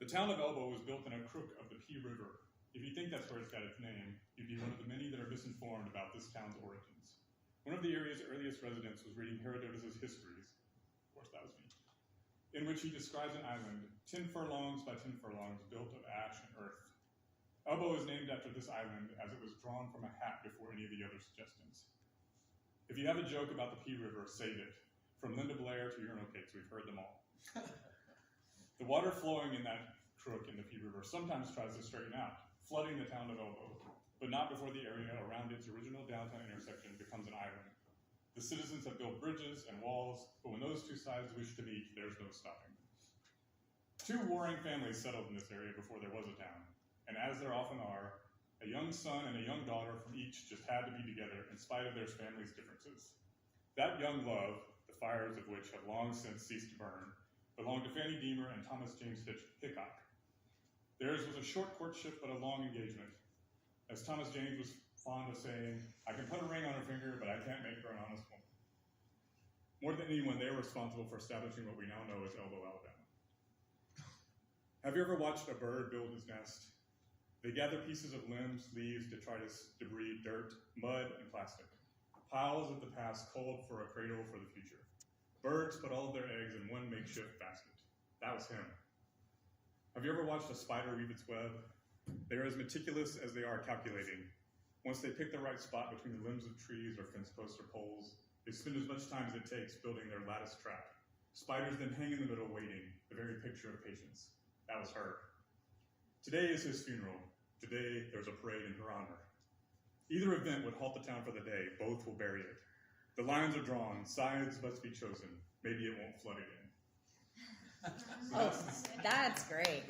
The town of Elba was built in a crook of the P River. If you think that's where it's got its name, you'd be one of the many that are misinformed about this town's origins. One of the area's earliest residents was reading Herodotus' Histories, of course that was me, in which he describes an island 10 furlongs by 10 furlongs built of ash and earth. Elba was named after this island as it was drawn from a hat before any of the other suggestions. If you have a joke about the P River, save it. From Linda Blair to urinal cakes, we've heard them all. The water flowing in that crook in the P River sometimes tries to straighten out, flooding the town of Elba, but not before the area around its original downtown intersection becomes an island. The citizens have built bridges and walls, but when those two sides wish to meet, there's no stopping them. Two warring families settled in this area before there was a town, and as there often are, a young son and a young daughter from each just had to be together in spite of their family's differences. That young love, the fires of which have long since ceased to burn, belonged to Fanny Deemer and Thomas James Hickok. Theirs was a short courtship but a long engagement. As Thomas James was fond of saying, I can put a ring on her finger, but I can't make her an honest woman. More than anyone, they were responsible for establishing what we now know as Elba, Alabama. Have you ever watched a bird build its nest? They gather pieces of limbs, leaves, detritus, debris, dirt, mud, and plastic. Piles of the past culled for a cradle for the future. Birds put all of their eggs in one makeshift basket. That was him. Have you ever watched a spider weave its web? They are as meticulous as they are calculating. Once they pick the right spot between the limbs of trees or fence posts or poles, they spend as much time as it takes building their lattice trap. Spiders then hang in the middle waiting, the very picture of patience. That was her. Today is his funeral. Today there's a parade in her honor. Either event would halt the town for the day. Both will bury it. The lines are drawn. Sides must be chosen. Maybe it won't flood again. Oh, that's great.